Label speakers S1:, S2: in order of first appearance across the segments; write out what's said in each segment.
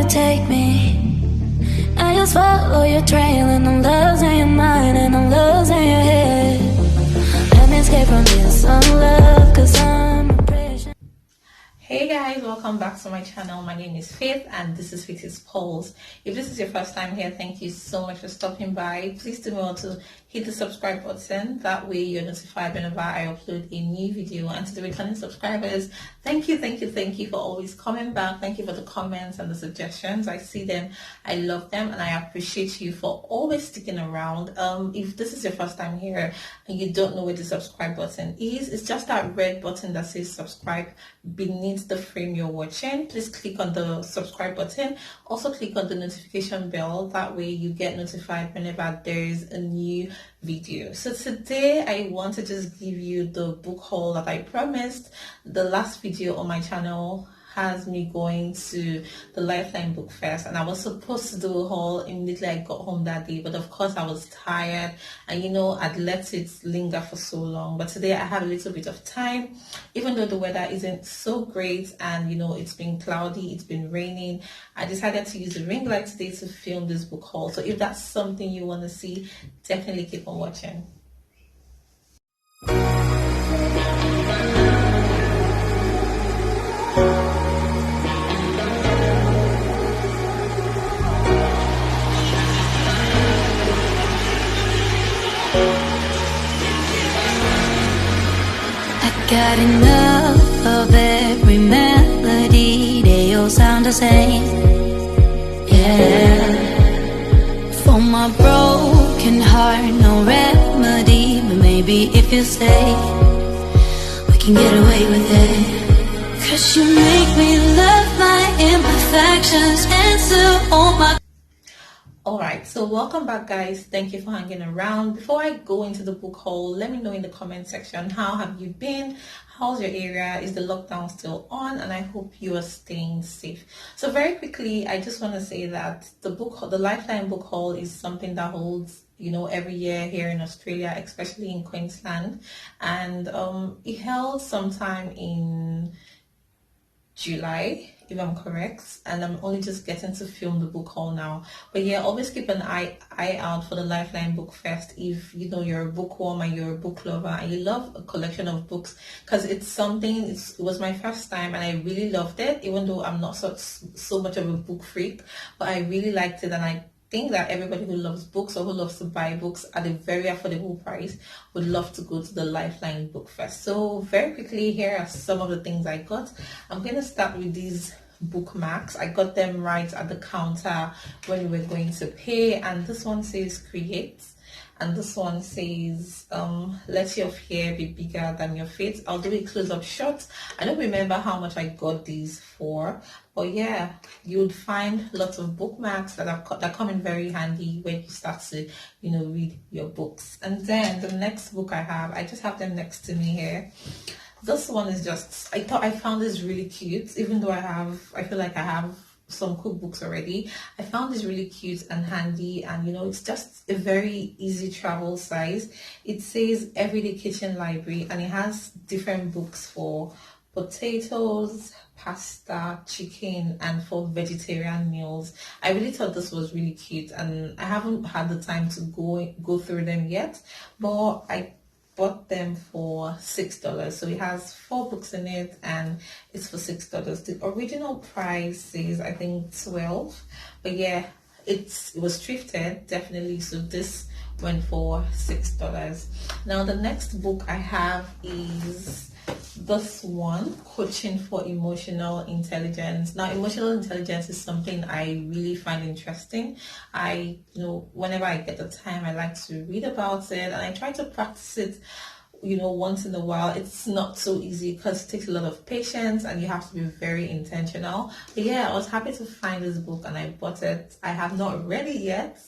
S1: take me. I just follow your trail and I'm losing your mind and I'm losing your head. Let me escape from this unlove, cause I'm a pressure.
S2: Hey guys, welcome back to my channel. My name is Faith and this is Phaytea's Pulse. If this is your first time here, thank you so much for stopping by. Please do remember to hit the subscribe button. That way you're notified whenever I upload a new video. And to the returning subscribers, thank you for always coming back. Thank you for the comments and the suggestions. I see them, I love them, and I appreciate you for always sticking around. If this is your first time here and you don't know where the subscribe button is, it's just that red button that says subscribe beneath the frame you're watching. Please click on the subscribe button. Also click on the notification bell. That way you get notified whenever there's a new video. So today I want to just give you the book haul that I promised. The last video on my channel has me going to the Lifeline Bookfest, and I was supposed to do a haul immediately I got home that day, but of course I was tired and I'd let it linger for so long. But today I have a little bit of time, even though the weather isn't so great and it's been cloudy, it's been raining. I decided to use the ring light today to film this book haul. So if that's something you want to see, definitely keep on watching.
S1: Got enough of every melody, they all sound the same. Yeah. For my broken heart, no remedy, but maybe if you say we can get away with it. Cause you make me love my imperfections, answer all my.
S2: Alright, so welcome back guys. Thank you for hanging around. Before I go into the book haul, let me know in the comment section, how have you been? How's your area? Is the lockdown still on? And I hope you are staying safe. So very quickly, I just want to say that the Lifeline book haul is something that holds every year here in Australia, especially in Queensland, and it held sometime in July, if I'm correct, and I'm only just getting to film the book haul now. But yeah, always keep an eye out for the Lifeline Bookfest if you're a bookworm and you're a book lover and you love a collection of books, because it was my first time and I really loved it, even though I'm not so much of a book freak, but I really liked it. And I think that everybody who loves books or who loves to buy books at a very affordable price would love to go to the Lifeline Bookfest. So very quickly, here are some of the things I got. I'm going to start with these bookmarks. I got them right at the counter when we were going to pay, and this one says create, and this one says let your fear be bigger than your faith. I'll do a close-up shot. I don't remember how much I got these for, but yeah, you would find lots of bookmarks that come in very handy when you start to read your books. And then the next book I just have them next to me here. This one is just, I found this really cute, even though I feel like I have some cookbooks already. I found this really cute and handy, and it's just a very easy travel size. It says Everyday Kitchen Library, and it has different books for potatoes, pasta, chicken, and for vegetarian meals. I really thought this was really cute, and I haven't had the time to go through them yet, but I bought them for $6. So it has 4 books in it and it's for $6. The original price says I think 12, but yeah, it was thrifted definitely, so this went for $6. Now the next book I have is this one, Coaching for Emotional Intelligence. Now emotional intelligence is something I really find interesting. Whenever I get the time, I like to read about it, and I try to practice it once in a while. It's not so easy because it takes a lot of patience and you have to be very intentional. But yeah, I was happy to find this book and I bought it. I have not read it yet,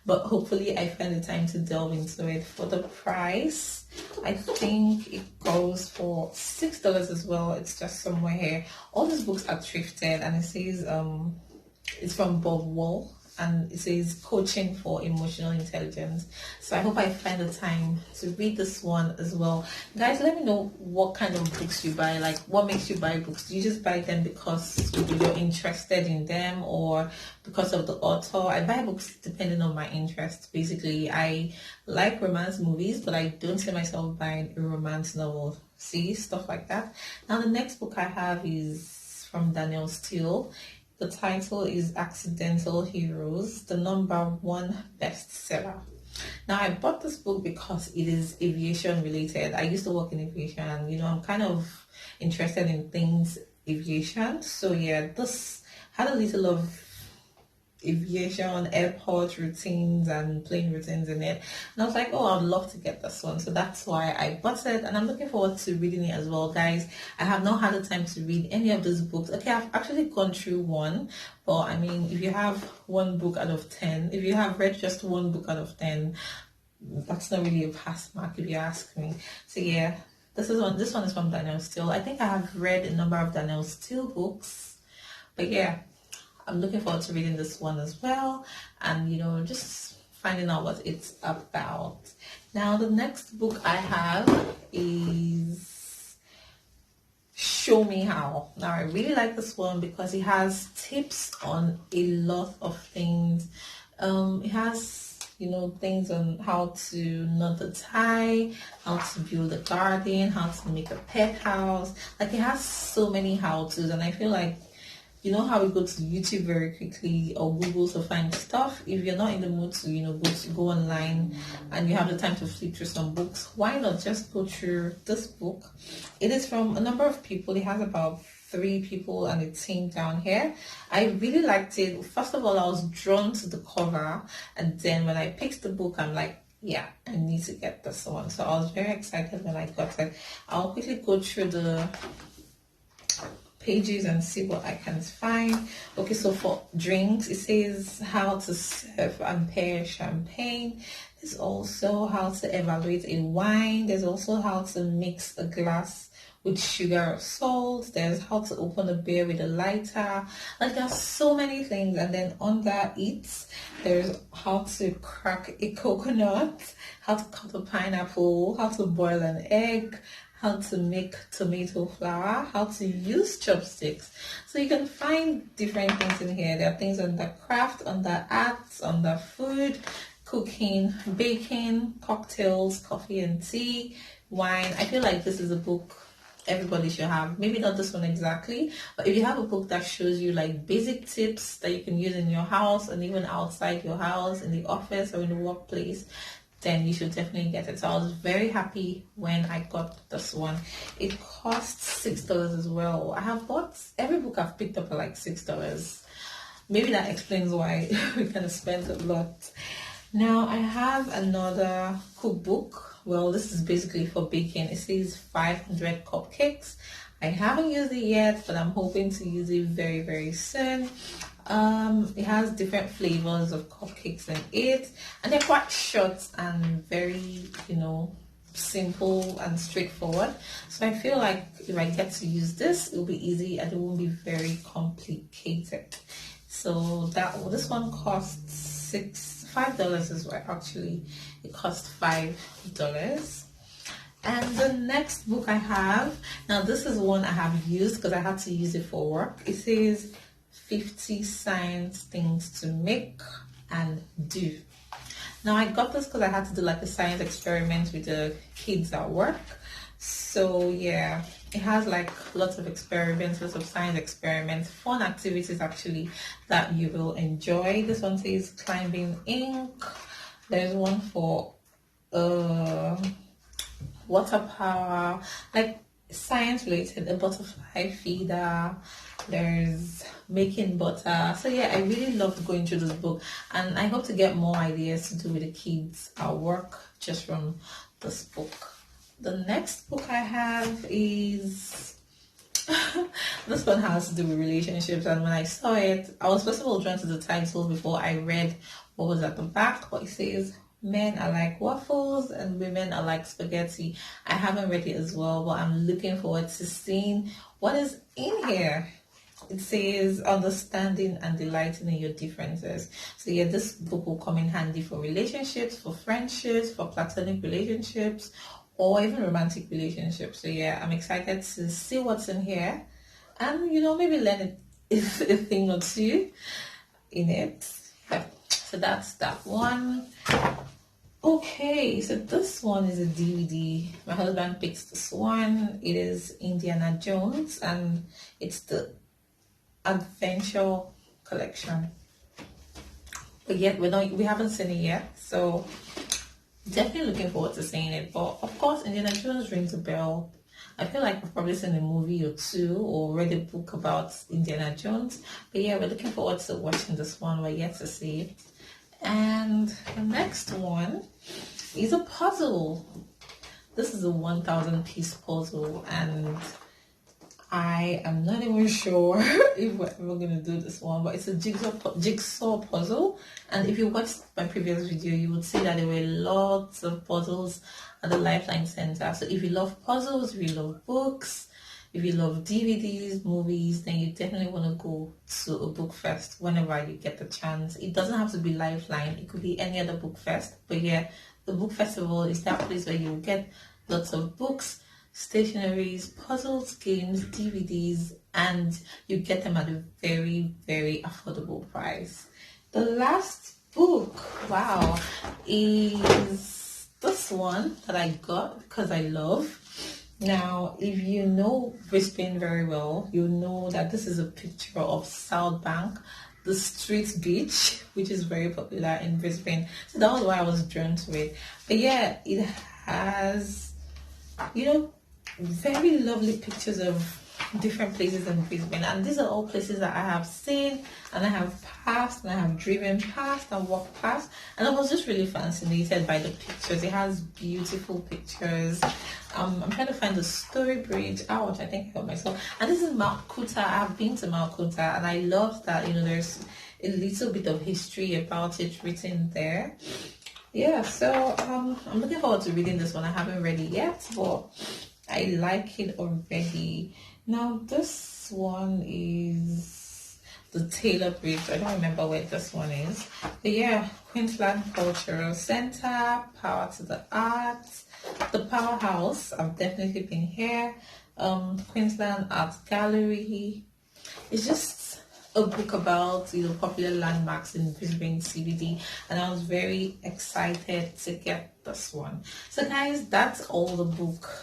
S2: but hopefully I find the time to delve into it. For the price, I think it goes for $6 as well. It's just somewhere here. All these books are thrifted, and it says it's from Bob Wall. and it says coaching for emotional intelligence. So I hope I find the time to read this one as well. Guys, let me know what kind of books you buy. Like, what makes you buy books? Do you just buy them because you're interested in them or because of the author? I buy books depending on my interest. Basically, I like romance movies, but I don't see myself buying a romance novel. See, stuff like that. Now the next book I have is from Danielle Steele. The title is Accidental Heroes, the #1 bestseller. Now I bought this book because it is aviation related. I used to work in aviation, and I'm kind of interested in things aviation. So yeah, this had a little of aviation, airport routines and plane routines in it, and I was like, oh, I'd love to get this one. So that's why I bought it, and I'm looking forward to reading it as well. Guys, I have not had the time to read any of these books. Okay, I've actually gone through one, but I mean, if you have one book out of 10, if you have read just one book out of 10, that's not really a pass mark if you ask me. So yeah, this one is from Danielle Steele. I think I have read a number of Danielle Steele books, but yeah, I'm looking forward to reading this one as well, and just finding out what it's about. Now the next book I have is Show Me How. Now I really like this one because it has tips on a lot of things. It has things on how to knot the tie, how to build a garden, how to make a pet house. Like, it has so many how-tos, and I feel like, how we go to YouTube very quickly or Google to find stuff. If you're not in the mood to go online and you have the time to flip through some books, why not just go through this book? It is from a number of people. It has about 3 people and a team down here. I really liked it. First of all, I was drawn to the cover, and then when I picked the book, I'm like, yeah, I need to get this one. So I was very excited when I got it. I'll quickly go through the pages and see what I can find. Okay, so for drinks, it says how to serve and pair champagne. There's also how to evaluate a wine. There's also how to mix a glass with sugar or salt. There's how to open a beer with a lighter. Like, there's so many things. And then under it, there's how to crack a coconut, how to cut a pineapple, how to boil an egg, how to make tomato flour, how to use chopsticks. So you can find different things in here. There are things under craft, under arts, under food, cooking, baking, cocktails, coffee and tea, wine. I feel like this is a book everybody should have. Maybe not this one exactly, but if you have a book that shows you like basic tips that you can use in your house and even outside your house, in the office or in the workplace, then you should definitely get it. So I was very happy when I got this one. It costs $6 as well. I have bought every book I've picked up for like $6. Maybe that explains why we kind of spent a lot. Now I have another cookbook. Well, this is basically for baking. It says 500 cupcakes. I haven't used it yet, but I'm hoping to use it very, very soon. It has different flavors of cupcakes in it, and they're quite short and very, simple and straightforward. So I feel like if I get to use this, it'll be easy and it won't be very complicated. So this one costs $5 as well. Actually, it costs $5. And the next book I have, now this is one I have used because I had to use it for work. It says 50 science things to make and do. Now I got this because I had to do like a science experiment with the kids at work. So yeah, it has like lots of experiments, lots of science experiments, fun activities actually that you will enjoy. This one says climbing ink. There's one for water power, like science related, a butterfly feeder. There's making butter. So yeah, I really loved going through this book, and I hope to get more ideas to do with the kids at work just from this book. The next book I have is this one has to do with relationships, and when I saw it, I was first of all drawn to the title before I read what was at the back. But it says men are like waffles and women are like spaghetti. I haven't read it as well, but I'm looking forward to seeing what is in here. It says understanding and delighting in your differences. So yeah, this book will come in handy for relationships, for friendships, for platonic relationships, or even romantic relationships. So yeah, I'm excited to see what's in here, and maybe learn a thing or two in it. Yeah. So that's that one. Okay, so this one is a DVD. My husband picks this one. It is Indiana Jones, and it's the Adventure collection. But yet we haven't seen it yet, so definitely looking forward to seeing it. But of course, Indiana Jones rings a bell. I feel like we've probably seen a movie or two or read a book about Indiana Jones. But yeah, we're looking forward to watching this one. We're yet to see it. And the next one is a puzzle. This is a 1,000-piece puzzle, and I am not even sure if we're ever going to do this one, but it's a jigsaw puzzle. And if you watched my previous video, you would see that there were lots of puzzles at the Lifeline Center. So if you love puzzles, if you love books, if you love DVDs, movies, then you definitely want to go to a book fest whenever you get the chance. It doesn't have to be Lifeline. It could be any other book fest. But yeah, the book festival is that place where you get lots of books, stationaries, puzzles, games, DVDs, and you get them at a very, very affordable price. The last book, wow, is this one that I got because I love. Now, if you know Brisbane very well, you know that this is a picture of South Bank, the street beach, which is very popular in Brisbane. So that was why I was drawn to it. But yeah, it has, very lovely pictures of different places in Brisbane, and these are all places that I have seen and I have passed and I have driven past and walked past, and I was just really fascinated by the pictures. It has beautiful pictures. I'm trying to find the Story Bridge. Ouch, I think I got myself. And this is Mount Coota. I've been to Mount Coota, and I love that there's a little bit of history about it written there. Yeah, so I'm looking forward to reading this one. I haven't read it yet, but I like it already. Now this one is the Taylor Bridge. I don't remember where this one is. But yeah, Queensland Cultural Centre, Power to the Arts, the Powerhouse. I've definitely been here. Queensland Art Gallery. It's just a book about popular landmarks in Brisbane CBD, and I was very excited to get this one. So guys, that's all the books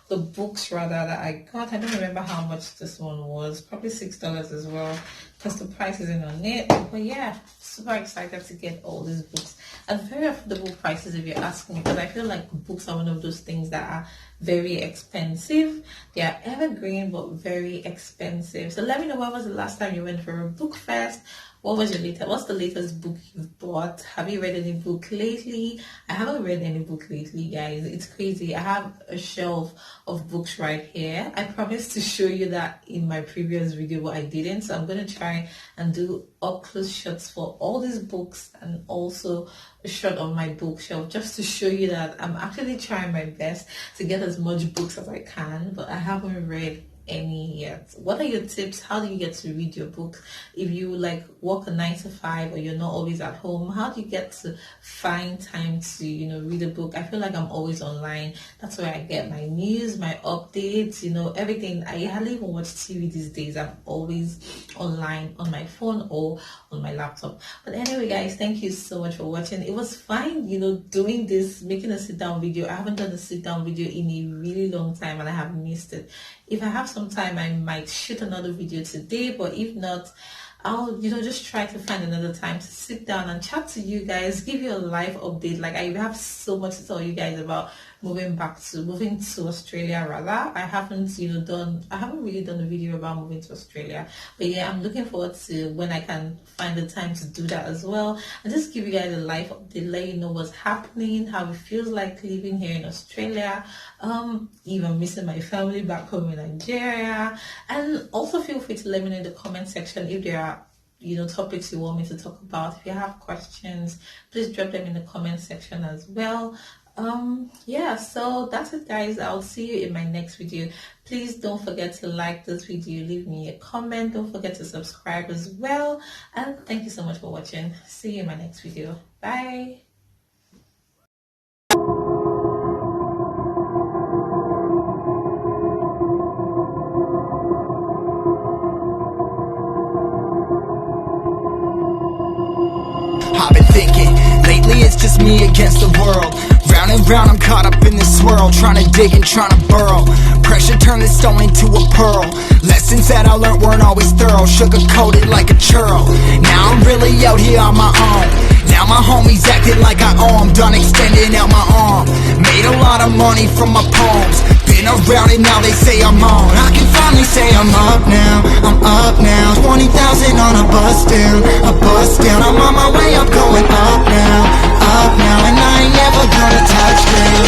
S2: that I got. I don't remember how much this one was. Probably $6 as well, because the price isn't on it. But yeah, super excited to get all these books at very affordable prices, if you're asking me, because I feel like books are one of those things that are very expensive. They are evergreen but very expensive. So let me know, when was the last time you went for a book fest? What's the latest book you've bought? Have you read any book lately? I haven't read any book lately, guys. It's crazy. I have a shelf of books right here. I promised to show you that in my previous video, but I didn't. So I'm going to try and do up close shots for all these books, and also a shot of my bookshelf, just to show you that I'm actually trying my best to get as much books as I can, but I haven't read any yet. What are your tips? How do you get to read your books? If you work a 9 to 5 or you're not always at home, how do you get to find time to read a book? I feel like I'm always online. That's where I get my news, my updates, everything. I hardly even watch TV these days. I'm always online on my phone or on my laptop. But anyway, guys, thank you so much for watching. It was fine doing this, making a sit down video. I haven't done a sit down video in a really long time, and I have missed it. If I have some time, I might shoot another video today, but if not, I'll just try to find another time to sit down and chat to you guys, give you a live update. I have so much to tell you guys about moving to Australia rather. I haven't really done a video about moving to Australia, but yeah, I'm looking forward to when I can find the time to do that as well, and just give you guys a live update, let you know what's happening, how it feels like living here in Australia, even missing my family back home in Nigeria. And also feel free to let me know in the comment section if there are topics you want me to talk about. If you have questions, please drop them in the comment section as well. Yeah, so that's it, guys. I'll see you in my next video. Please don't forget to like this video, leave me a comment, don't forget to subscribe as well, and thank you so much for watching. See you in my next video. Bye.
S3: I've been thinking, lately it's just me against the world. Round and round I'm caught up in this swirl, trying to dig and trying to burrow. Pressure turned this stone into a pearl. Lessons that I learned weren't always thorough, sugar-coated like a churl. Now I'm really out here on my own. Now my homies acting like I owe 'em, done extending out my arm. Made a lot of money from my poems, been around and now they say I'm on. I can finally say I'm up now, I'm up now. 20,000 on a bus down, I'm on my way up, going up now, and I ain't never gonna touch down.